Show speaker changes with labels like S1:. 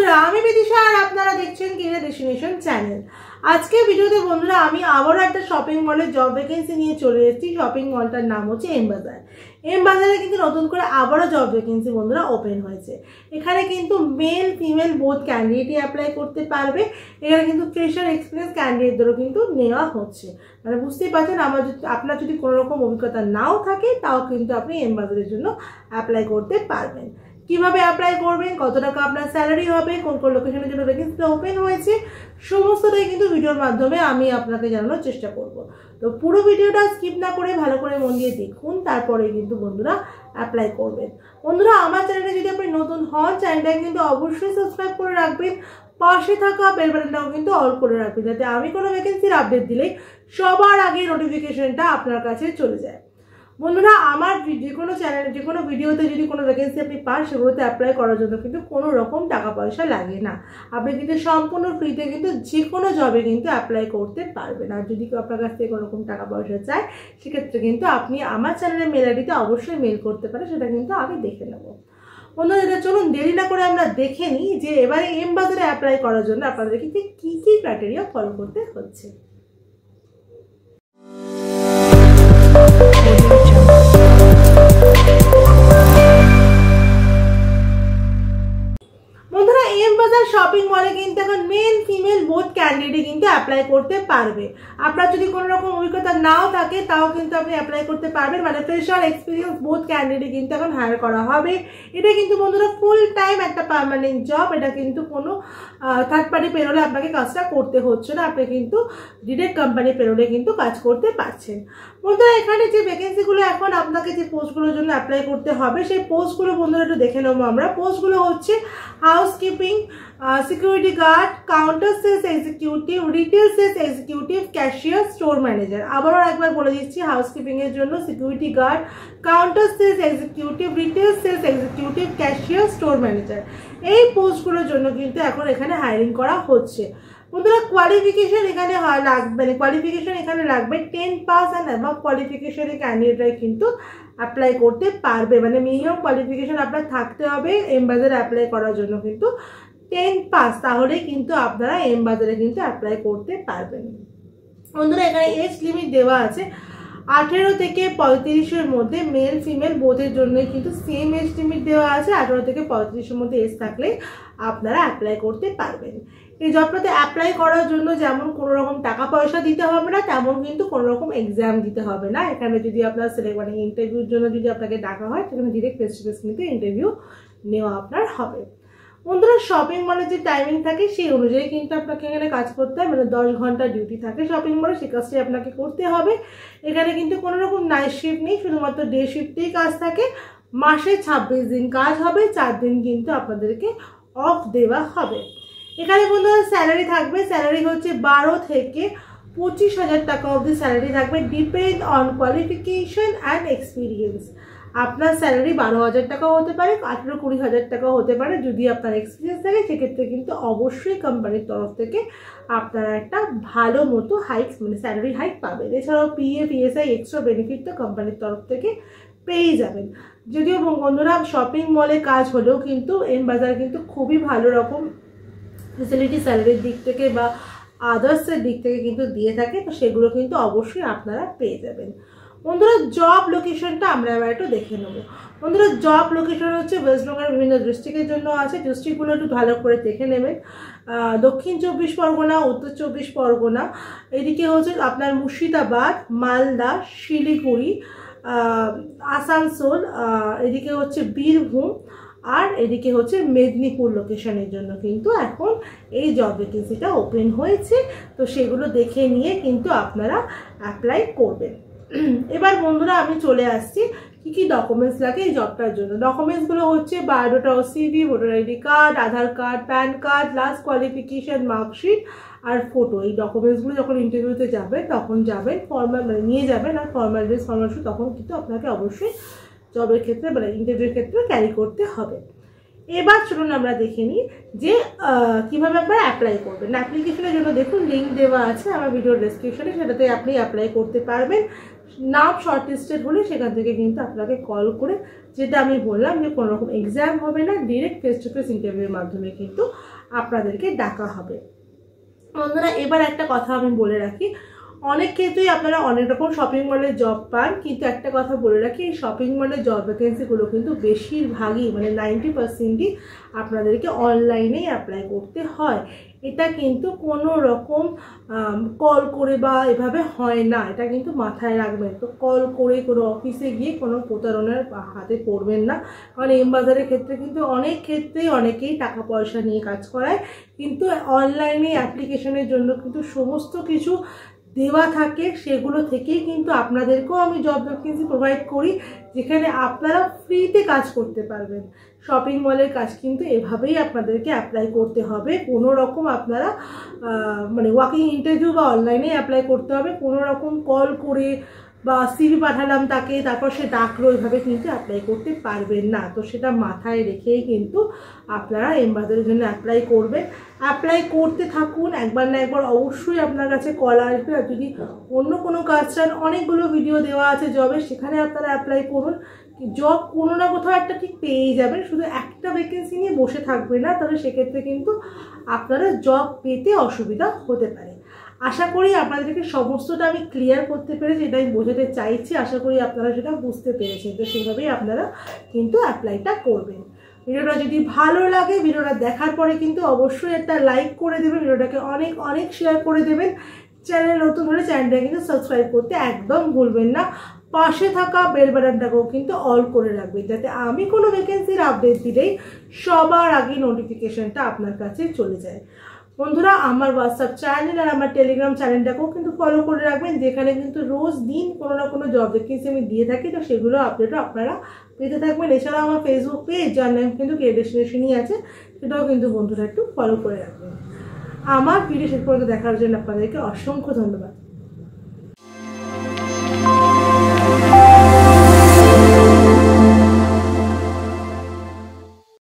S1: বন্ধুরা আমি বিদিশা আর আপনারা দেখছেন কেরিয়ার ডেস্টিনেশন চ্যানেল। আজকে ভিডিওতে বন্ধুরা আমি আবারও একটা শপিং মলের জব ভ্যাকেন্সি নিয়ে চলে এসেছি। শপিং মলটার নাম হচ্ছে এম বাজার। এম বাজারে কিন্তু নতুন করে আবারও জব ভ্যাকেন্সি বন্ধুরা ওপেন হয়েছে। এখানে কিন্তু মেল ফিমেল বোথ ক্যান্ডিডেটই অ্যাপ্লাই করতে পারবে। এখানে কিন্তু ফ্রেশার এক্সপিরিয়েন্স ক্যান্ডিডেটদেরও কিন্তু নেওয়া হচ্ছে। মানে বুঝতেই পারছেন, আপনার যদি কোনো রকম অভিজ্ঞতা নাও থাকে তাও কিন্তু আপনি এম বাজারের জন্য অ্যাপ্লাই করতে পারবেন। কিভাবে অ্যাপ্লাই করবেন, কত টাকা আপনার স্যালারি হবে, কোন কোন লোকেশনের জন্য ভ্যাকেন্সিটা ওপেন হয়েছে, সমস্তটাই কিন্তু ভিডিওর মাধ্যমে আমি আপনাকে জানানোর চেষ্টা করব। তো পুরো ভিডিওটা স্কিপ না করে ভালো করে মন দিয়ে দেখুন, তারপরে কিন্তু বন্ধুরা অ্যাপ্লাই করবেন। বন্ধুরা আমার চ্যানেলে যদি আপনি নতুন হন, চ্যানেলটাকে কিন্তু অবশ্যই সাবস্ক্রাইব করে রাখবেন। পাশে থাকা বেল বাটনটাও কিন্তু অল করে রাখবেন, যাতে আমি কোনো ভ্যাকেন্সির আপডেট দিলেই সবার আগে নোটিফিকেশনটা আপনার কাছে চলে যায়। বন্ধুরা আমার যে কোনো চ্যানেলে যে কোনো ভিডিওতে যদি কোনো ভ্যাকেন্সি আপনি পান, সেগুলোতে অ্যাপ্লাই করার জন্য কিন্তু কোনো রকম টাকা পয়সা লাগে না। আপনি কিন্তু সম্পূর্ণ ফ্রিতে কিন্তু যে কোনো জবে কিন্তু অ্যাপ্লাই করতে পারবেন। আর যদি কেউ আপনার কাছ থেকে কোনো রকম টাকা পয়সা চায়, সেক্ষেত্রে কিন্তু আপনি আমার চ্যানেলের মেল আইডিতে অবশ্যই মেল করতে পারেন, সেটা কিন্তু আমি দেখে নেব। বন্ধুরা এটা চলুন দেরি না করে আমরা দেখে নিই যে এবারে এম বাজারে অ্যাপ্লাই করার জন্য আপনাদেরকে কী কী ক্রাইটেরিয়া ফলো করতে হচ্ছে। বন্ধুরা এম বাজার শপিং মলে কিন্তু এখন মেল ফিমেল বোথ ক্যান্ডিডেট কিন্তু অ্যাপ্লাই করতে পারবে। আপনার যদি কোনো রকম অভিজ্ঞতা নাও থাকে তাও কিন্তু আপনি অ্যাপ্লাই করতে পারবেন। মানে ফ্রেশার এক্সপিরিয়েন্স বোথ ক্যান্ডিডেট কিন্তু এখন হায়ার করা হবে। এটা কিন্তু বন্ধুরা ফুল টাইম একটা পার্মানেন্ট জব। এটা কিন্তু কোনো থার্ড পার্টি পেরোলে আপনাকে কাজটা করতে হচ্ছে না, আপনি কিন্তু ডিরেক্ট কোম্পানি পেরোলে কিন্তু কাজ করতে পারছেন। বন্ধুরা এখানে যে ভ্যাকেন্সিগুলো এখন আপনাকে যে পোস্টগুলোর জন্য অ্যাপ্লাই করতে হবে, সেই পোস্টগুলো বন্ধুরা একটু দেখে নেবো আমরা। পোস্টগুলো হচ্ছে housekeeping, security guard, counter sales executive, retail sales executive, cashier, store manager. আবারও একবার বলে দিচ্ছি, হাউসকিপিং এর জন্য security guard, counter sales executive, retail sales executive, cashier, store manager. এই পোস্টগুলোর জন্য কিন্তু এখন এখানে হায়ারিং করা হচ্ছে। বন্ধুরা কোয়ালিফিকেশন এখানে লাগবে, মানে কোয়ালিফিকেশন এখানে লাগবে 10 পাস অ্যান্ড অ্যাবাভ কোয়ালিফিকেশনের ক্যান্ডিডেটরাই কিন্তু অ্যাপ্লাই করতে পারবে। মানে মিনিমাম কোয়ালিফিকেশন আপনার থাকতে হবে এম বাজারে অ্যাপ্লাই করার জন্য কিন্তু 10 পাস, তাহলেই কিন্তু আপনারা এম বাজারে কিন্তু অ্যাপ্লাই করতে পারবেন। বন্ধুরা এখানে এজ লিমিট দেওয়া আছে 18 থেকে 35-এর মধ্যে। মেল ফিমেল বোথের জন্য কিন্তু সেম এজ লিমিট দেওয়া আছে। 18 থেকে 35-এর মধ্যে এজ থাকলে আপনারা অ্যাপ্লাই করতে পারবেন। এই জবটাতে অ্যাপ্লাই করার জন্য যেমন কোনো রকম টাকা পয়সা দিতে হবে না, তেমন কিন্তু কোনো রকম এক্সাম দিতে হবে না। এখানে যদি আপনার মানে ইন্টারভিউর জন্য যদি আপনাকে ডাকা হয়, সেখানে ডিরেক্ট ফেস টু ফেস কিন্তু ইন্টারভিউ নেওয়া আপনার হবে। বন্ধুরা শপিং মলের যে টাইমিং থাকে সেই অনুযায়ী কিন্তু আপনাকে এখানে কাজ করতে হয়। মানে 10 ঘন্টা ডিউটি থাকে শপিং মলে, সে কাজটি আপনাকে করতে হবে। এখানে কিন্তু কোনো রকম নাইট শিফট নেই, শুধুমাত্র ডে শিফটেই কাজ থাকে। মাসে 26 দিন কাজ হবে, 4 দিন কিন্তু আপনাদেরকে অফ দেওয়া হবে। এখানে বন্ধুরা স্যালারি থাকবে, স্যালারি হচ্ছে 12 থেকে 25,000 টাকা অবধি স্যালারি থাকবে, depend on qualification and experience. আপনার স্যালারি 12,000 টাকাও হতে পারে, 18-20,000 টাকাও হতে পারে। যদি আপনার এক্সপিরিয়েন্স থাকে সেক্ষেত্রে কিন্তু অবশ্যই কোম্পানির তরফ থেকে আপনারা একটা ভালো মতো হাইক, মানে স্যালারি হাইক পাবেন। এছাড়াও পিএফ, ইএসআই, এক্সট্রা বেনিফিট তো কোম্পানির তরফ থেকে পেয়ে যাবেন। যদিও বন্ধুরা শপিং মলে কাজ হলেও কিন্তু এম বাজার কিন্তু খুবই ভালো রকম ফেসিলিটি স্যালারির দিক থেকে বা আদার্সের দিক থেকে কিন্তু দিয়ে থাকে, তো সেগুলো কিন্তু অবশ্যই আপনারা পেয়ে যাবেন। বন্ধুরা জব লোকেশনটা আমরা এবার একটু দেখে নেব। বন্ধুরা জব লোকেশন হচ্ছে ওয়েস্ট বেঙ্গলের বিভিন্ন ডিস্ট্রিক্টের জন্য আছে। ডিস্ট্রিক্টগুলো একটু ভালো করে দেখে নেবেন। দক্ষিণ 24 পরগনা, উত্তর 24 পরগনা, এদিকে হচ্ছে আপনার মুর্শিদাবাদ, মালদা, শিলিগুড়ি, আসানসোল, এদিকে হচ্ছে বীরভূম, আর এদিকে হচ্ছে মেদিনীপুর লোকেশনের জন্য কিন্তু এখন এই জব ভ্যাকেন্সিটা ওপেন হয়েছে। তো সেগুলো দেখে নিয়ে কিন্তু আপনারা অ্যাপ্লাই করবেন। এবার বন্ধুরা আমি চলে আসছি কি কি ডকুমেন্টস লাগে এই জবটার জন্য। ডকুমেন্টসগুলো হচ্ছে বায়োডাটা ও CV, voter ID card, Aadhaar card, PAN card, last qualification marksheet আর ফটো। এই ডকুমেন্টসগুলো যখন ইন্টারভিউতে যাবেন তখন যাবেন ফর্মাল, মানে নিয়ে যাবেন। আর ফর্মাল ড্রেস, ফর্মাল শ্যু তখন কিন্তু আপনাকে অবশ্যই জবের ক্ষেত্রে মানে ইন্টারভিউর ক্ষেত্রে ক্যারি করতে হবে। এবার চলুন আমরা দেখে নিই যে কীভাবে আপনারা অ্যাপ্লাই করবেন। অ্যাপ্লিকেশনের জন্য দেখুন লিঙ্ক দেওয়া আছে আমার ভিডিও ডেসক্রিপশনে, সেটাতে আপনি অ্যাপ্লাই করতে পারবেন। নাম শর্টলিস্টেড হলে সেখান থেকে কিন্তু আপনাকে কল করে যেটা আমি বললাম যে কোনো রকম এক্সাম হবে না, ডিরেক্ট ফেস টু ফেস ইন্টারভিউর মাধ্যমে কিন্তু আপনাদেরকে ডাকা হবে। বন্ধুরা এবার একটা কথা আমি বলে রাখি, অনেক ক্ষেত্রেই আপনারা অনেক রকম শপিং মলে জব পান, কিন্তু একটা কথা বলে রাখি, এই শপিং মলে জব ভ্যাকেন্সিগুলো কিন্তু বেশিরভাগই মানে 90%ই আপনাদেরকে অনলাইনেই অ্যাপ্লাই করতে হয়। এটা কিন্তু কোনো রকম কল করে বা এভাবে হয় না, এটা কিন্তু মাথায় রাখবেন। তো কল করে কোনো অফিসে গিয়ে কোনো প্রতারণার হাতে পড়বেন না, কারণ এম বাজারের ক্ষেত্রে কিন্তু অনেক ক্ষেত্রেই অনেকেই টাকা পয়সা নিয়ে কাজ করায়, কিন্তু অনলাইনে অ্যাপ্লিকেশনের জন্য কিন্তু সমস্ত কিছু দেওয়া থাকে, সেগুলো থেকেই কিন্তু আপনাদেরকেও আমি জব ভ্যাকেন্সি প্রোভাইড করি, যেখানে আপনারা ফ্রিতে কাজ করতে পারবেন। শপিং মলের কাজ কিন্তু এভাবেই আপনাদেরকে অ্যাপ্লাই করতে হবে, কোনো রকম আপনারা মানে ওয়াকিং ইন্টারভিউ বা অনলাইনে অ্যাপ্লাই করতে হবে, কোনো রকম কল করে বা সিভি পাঠালাম তাকে তারপর সে ডাকলো এভাবে কিন্তু অ্যাপ্লাই করতে পারবেন না। তো সেটা মাথায় রেখেই কিন্তু আপনারা এম বাজারের জন্য অ্যাপ্লাই করবেন। অ্যাপ্লাই করতে থাকুন, একবার না একবার অবশ্যই আপনার কাছে কল আসবে। আর যদি অন্য কোনো কাজ চান, অনেকগুলো ভিডিও দেওয়া আছে জবের, সেখানে আপনারা অ্যাপ্লাই করুন। জব কোনো না কোথাও একটা ঠিক পেয়েই যাবেন, শুধু একটা ভ্যাকেন্সি নিয়ে বসে থাকবে না, তাহলে সেক্ষেত্রে কিন্তু আপনারা জব পেতে অসুবিধা হতে পারে। আশা করি আপনাদেরকে সমস্তটা আমি ক্লিয়ার করতে পেরেছি, এটা আমি বোঝাতে চাইছি, আশা করি আপনারা সেটা বুঝতে পেরেছেন। তো সেইভাবেই আপনারা কিন্তু অ্যাপ্লাইটা করবেন। ভিডিওটা যদি ভালো লাগে, ভিডিওটা দেখার পরে কিন্তু অবশ্যই একটা লাইক করে দেবেন, ভিডিওটাকে অনেক অনেক শেয়ার করে দেবেন। চ্যানেল নতুন হলে চ্যানেলটাকে কিন্তু সাবস্ক্রাইব করতে একদম ভুলবেন না। পাশে থাকা বেল বাটনটাকেও কিন্তু অল করে রাখবেন, যাতে আমি কোনো ভ্যাকেন্সির আপডেট দিলেই সবার আগে নোটিফিকেশনটা আপনার কাছে চলে যায়। বন্ধুরা আমার হোয়াটসঅ্যাপ চ্যানেল আর আমার টেলিগ্রাম চ্যানেলটাকেও কিন্তু ফলো করে রাখবেন, যেখানে কিন্তু রোজ দিন কোনো না কোনো জব ভ্যাকেন্সি আমি দিয়ে থাকি, তো সেগুলো আপডেটও আপনারা পেতে থাকবেন। এছাড়াও আমার ফেসবুক পেজ, যার নাম কিন্তু ক্রিয়েডেস্টিনেশনই আছে, সেটাও কিন্তু বন্ধুরা একটু ফলো করে রাখবেন। আমার ভিডিও শেষ পর্যন্ত দেখার জন্য আপনাদেরকে অসংখ্য ধন্যবাদ।